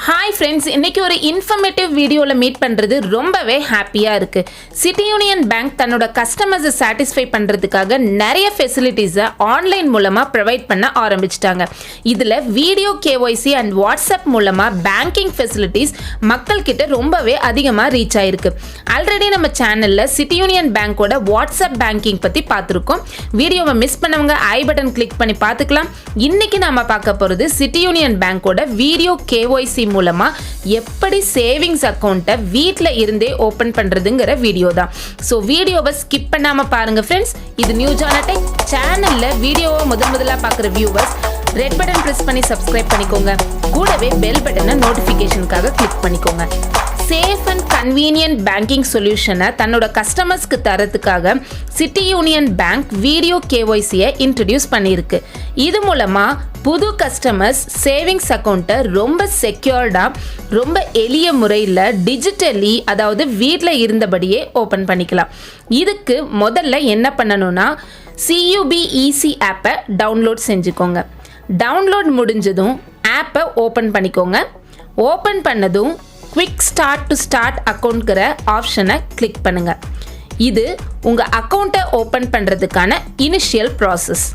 Hi friends, இன்னைக்கு ஒரு informative வீடியோல மீட் பண்றது ரொம்பவே ஹாப்பியா இருக்கு. சிட்டி யூனியன் பேங்க் தன்னோட கஸ்டமர்ஸை சாட்டிஸ்ஃபை பண்றதுக்காக நிறைய ஃபெசிலிட்டிஸை ஆன்லைன் மூலமா ப்ரொவைட் பண்ண ஆரம்பிச்சிட்டாங்க. இதுல வீடியோ கேஒய்சி அண்ட் வாட்ஸ்அப் மூலமா பேங்கிங் ஃபெசிலிட்டிஸ் மக்கள் கிட்ட ரொம்பவே அதிகமா ரீச் ஆயிருக்கு. ஆல்ரெடி நம்ம சேனல்ல சிட்டி யூனியன் பேங்கோட வாட்ஸ்அப் பேங்கிங் பத்தி பார்த்திருக்கோம். வீடியோவை மிஸ் பண்ணவங்க ஐ பட்டன் கிளிக் பண்ணி பார்த்துக்கலாம். இன்னைக்கு நாம பார்க்க போறது சிட்டி யூனியன் பேங்கோட வீடியோ கேஒய்சி மூலமா எப்படி சேவிங்ஸ் அக்கவுண்ட்டை வீட்ல இருந்தே ஓபன் பண்றதுங்கற வீடியோ தான். சோ வீடியோவை ஸ்கிப் பண்ணாம பாருங்க ஃப்ரெண்ட்ஸ். இது நியூ ஜானடெக் சேனல்ல வீடியோவை முதல்ல பார்க்குற வியூவர்ஸ் ரெட் பட்டன் பிரஸ் பண்ணி சப்ஸ்கிரைப் பண்ணிக்கோங்க. கூடவே பெல் பட்டனை நோட்டிஃபிகேஷனுக்காக கிளிக் பண்ணிக்கோங்க. சேஃப் அண்ட் கன்வீனியன்ட் பேங்கிங் சொல்யூஷனை தன்னோட கஸ்டமர்ஸ்க்கு தரத்துக்காக சிட்டி யூனியன் பேங்க் வீடியோ கேஒய்சியை இன்ட்ரடியூஸ் பண்ணியிருக்கு. இது மூலமா புது கஸ்டமர்ஸ் சேவிங்ஸ் அக்கௌண்ட்டை ரொம்ப செக்யூர்டாக ரொம்ப எளிய முறையில் டிஜிட்டலி அதாவது வீட்டில் இருந்தபடியே ஓப்பன் பண்ணிக்கலாம். இதுக்கு முதல்ல என்ன பண்ணணும்னா CUBEC ஆப்பை டவுன்லோட் செஞ்சுக்கோங்க. டவுன்லோட் முடிஞ்சதும் ஆப்பை ஓப்பன் பண்ணிக்கோங்க. ஓப்பன் பண்ணதும் குவிக் ஸ்டார்ட் டு ஸ்டார்ட் அக்கௌண்ட்கிற ஆப்ஷனை கிளிக் பண்ணுங்க. இது உங்கள் அக்கௌண்ட்டை ஓப்பன் பண்ணுறதுக்கான இனிஷியல் ப்ராசஸ்.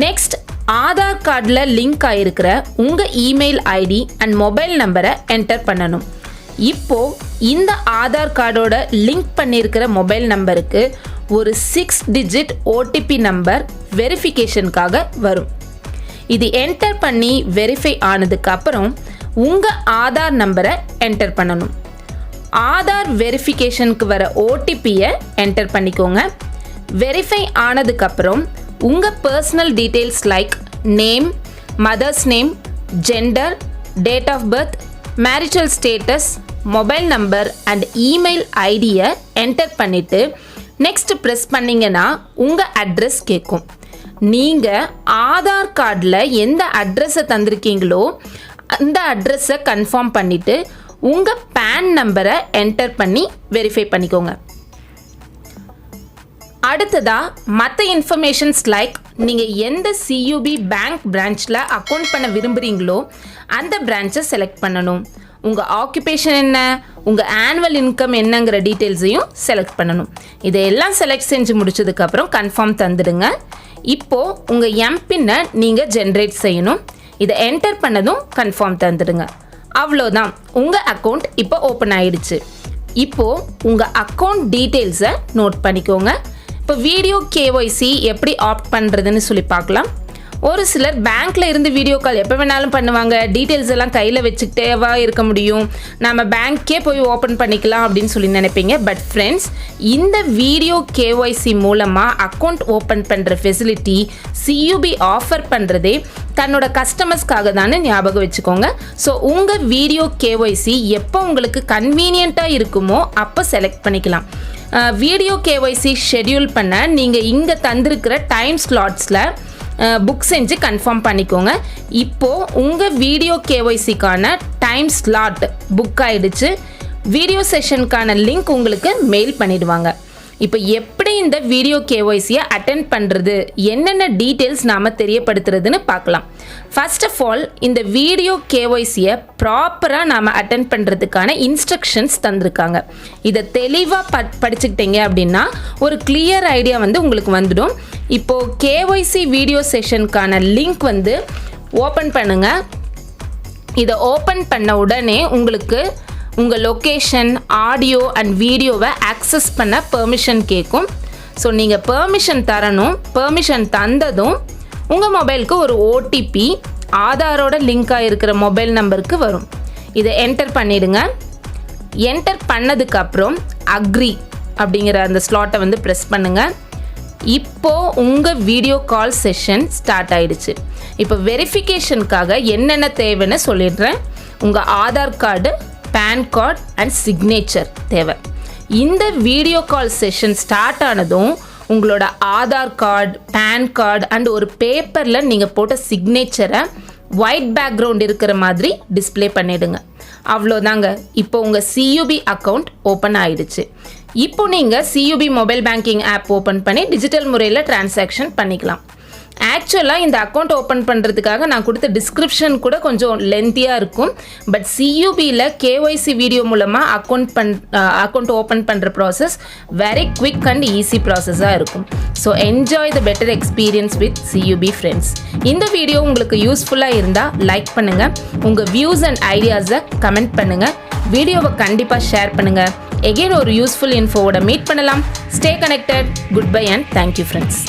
நெக்ஸ்ட் ஆதார் கார்டில் லிங்க் ஆகிருக்கிற உங்கள் இமெயில் ஐடி அண்ட் மொபைல் நம்பரை என்டர் பண்ணணும். இப்போது இந்த ஆதார் கார்டோட லிங்க் பண்ணியிருக்கிற மொபைல் நம்பருக்கு ஒரு 6 டிஜிட் OTP நம்பர் வெரிஃபிகேஷனுக்காக வரும். இது என்டர் பண்ணி வெரிஃபை ஆனதுக்கு அப்புறம் உங்கள் ஆதார் நம்பரை என்டர் பண்ணணும். ஆதார் வெரிஃபிகேஷனுக்கு வர OTPயை என்டர் பண்ணிக்கோங்க. வெரிஃபை ஆனதுக்கப்புறம் உங்கள் personal details like name, mother's name, gender, date of birth, marital status, mobile number and email ஐடியை என்டர் பண்ணிவிட்டு நெக்ஸ்ட் ப்ரெஸ் பண்ணிங்கன்னா உங்கள் அட்ரஸ் கேட்கும். நீங்கள் ஆதார் கார்டில் எந்த அட்ரஸை தந்திருக்கீங்களோ அந்த அட்ரஸை கன்ஃபார்ம் பண்ணிவிட்டு உங்கள் பேன் நம்பரை என்டர் பண்ணி வெரிஃபை பண்ணிக்கோங்க. அடுத்ததாக மற்ற இன்ஃபர்மேஷன்ஸ் லைக் நீங்கள் எந்த CUB பேங்க் பிரான்ச்சில் அக்கௌண்ட் பண்ண விரும்புகிறீங்களோ அந்த பிரான்ச்சை செலக்ட் பண்ணணும். உங்கள் ஆக்குபேஷன் என்ன, உங்கள் ஆனுவல் இன்கம் என்னங்கிற டீட்டெயில்ஸையும் செலக்ட் பண்ணணும். இதையெல்லாம் செலக்ட் செஞ்சு முடிச்சதுக்கப்புறம் கன்ஃபார்ம் தந்துடுங்க. இப்போது உங்கள் எம்பின்னை நீங்கள் ஜென்ரேட் செய்யணும். இதை என்டர் பண்ணதும் கன்ஃபார்ம் தந்துடுங்க. அவ்வளோதான், உங்கள் அக்கௌண்ட் இப்போ ஓப்பன் ஆயிடுச்சு. இப்போது உங்கள் அக்கௌண்ட் டீட்டெயில்ஸை நோட் பண்ணிக்கோங்க. இப்போ வீடியோ கேஒய்சி எப்படி ஆப்ட் பண்ணுறதுன்னு சொல்லி பார்க்கலாம். ஒரு சிலர் பேங்க்கில் இருந்து வீடியோ கால் எப்போ வேணாலும் பண்ணுவாங்க. டீட்டெயில்ஸ் எல்லாம் கையில் வச்சுக்கிட்டேவா இருக்க முடியும், நம்ம பேங்க்கே போய் ஓப்பன் பண்ணிக்கலாம் அப்படின்னு சொல்லி நினைப்பீங்க. பட் ஃப்ரெண்ட்ஸ், இந்த வீடியோ கேஒய்சி மூலமாக அக்கௌண்ட் ஓப்பன் பண்ணுற ஃபெசிலிட்டி CUB ஆஃபர் பண்ணுறதே தன்னோட கஸ்டமர்ஸ்க்காக தானே ஞாபகம் வச்சுக்கோங்க. ஸோ உங்கள் வீடியோ கேஒய்சி எப்போ உங்களுக்கு கன்வீனியண்ட்டாக இருக்குமோ அப்போ செலக்ட் பண்ணிக்கலாம். வீடியோ கேஒய்சி ஷெட்யூல் பண்ண நீங்கள் இங்கே தந்திருக்கிற டைம் ஸ்லாட்ஸில் புக் செஞ்சு கன்ஃபார்ம் பண்ணிக்கோங்க. இப்போது உங்கள் வீடியோ கேஒய்சிக்கான டைம் ஸ்லாட் புக் ஆகிடுச்சு. வீடியோ செஷனுக்கான லிங்க் உங்களுக்கு மெயில் பண்ணிடுவாங்க. இப்போ எப்படி இந்த வீடியோ கேஒய்சியை அட்டென்ட் பண்ணுறது, என்னென்ன டீட்டெயில்ஸ் நாம் தெரியப்படுத்துறதுன்னு பார்க்கலாம். ஃபர்ஸ்ட் ஆஃப் ஆல், இந்த வீடியோ கேஒய்சியை ப்ராப்பராக நாம் அட்டென்ட் பண்ணுறதுக்கான இன்ஸ்ட்ரக்ஷன்ஸ் தந்திருக்காங்க. இதை தெளிவாக படிச்சுக்கிட்டீங்க அப்படின்னா ஒரு கிளியர் ஐடியா உங்களுக்கு வந்துடும். இப்போது கேஒய்சி வீடியோ செஷனுக்கான லிங்க் ஓப்பன் பண்ணுங்கள். இதை ஓப்பன் பண்ண உடனே உங்களுக்கு உங்கள் லொக்கேஷன், ஆடியோ அண்ட் வீடியோவை ஆக்சஸ் பண்ண பெர்மிஷன் கேட்கும். ஸோ நீங்கள் பெர்மிஷன் தரணும். பெர்மிஷன் தந்ததும் உங்கள் மொபைலுக்கு ஒரு OTP ஆதாரோட லிங்காக இருக்கிற மொபைல் நம்பருக்கு வரும். இதை என்டர் பண்ணிவிடுங்க. என்டர் பண்ணதுக்கப்புறம் அக்ரி அப்படிங்கிற அந்த ஸ்லாட்டை ப்ரெஸ் பண்ணுங்கள். இப்போது உங்கள் வீடியோ கால் செஷன் ஸ்டார்ட் ஆகிடுச்சு. இப்போ வெரிஃபிகேஷனுக்காக என்னென்ன தேவைன்னு சொல்லிடுறேன். உங்கள் Aadhaar card, PAN card and signature தேவை. இந்த வீடியோ கால் செஷன் ஸ்டார்ட் ஆனதும் உங்களோட Aadhaar card, PAN card and ஒரு பேப்பரில் நீங்கள் போட்ட சிக்னேச்சரை ஒயிட் பேக்ரவுண்ட் இருக்கிற மாதிரி டிஸ்பிளே பண்ணிவிடுங்க. அவ்வளோதாங்க, இப்போ உங்கள் CUB அக்கௌண்ட் ஓப்பன் ஆகிடுச்சு. இப்போ நீங்கள் CUB mobile banking app open பண்ணி டிஜிட்டல் முறையில் டிரான்சாக்ஷன் பண்ணிக்கலாம். ஆக்சுவலாக இந்த அக்கௌண்ட் ஓப்பன் பண்ணுறதுக்காக நான் கொடுத்த டிஸ்கிரிப்ஷன் கூட கொஞ்சம் லென்த்தியாக இருக்கும். பட் சியூபியில் கேஒய்சி வீடியோ மூலமாக அக்கௌண்ட் ஓப்பன் பண்ணுற process very quick and easy ப்ராசஸாக இருக்கும். So enjoy the better experience with CUB friends. இந்த வீடியோ உங்களுக்கு யூஸ்ஃபுல்லாக இருந்தால் லைக் பண்ணுங்கள், உங்கள் வியூஸ் அண்ட் ஐடியாஸை கமெண்ட் பண்ணுங்கள், வீடியோவை கண்டிப்பாக ஷேர் பண்ணுங்கள். எகெயின் ஒரு யூஸ்ஃபுல் இன்ஃபோவோட மீட் பண்ணலாம். Stay connected. Good bye and thank you friends.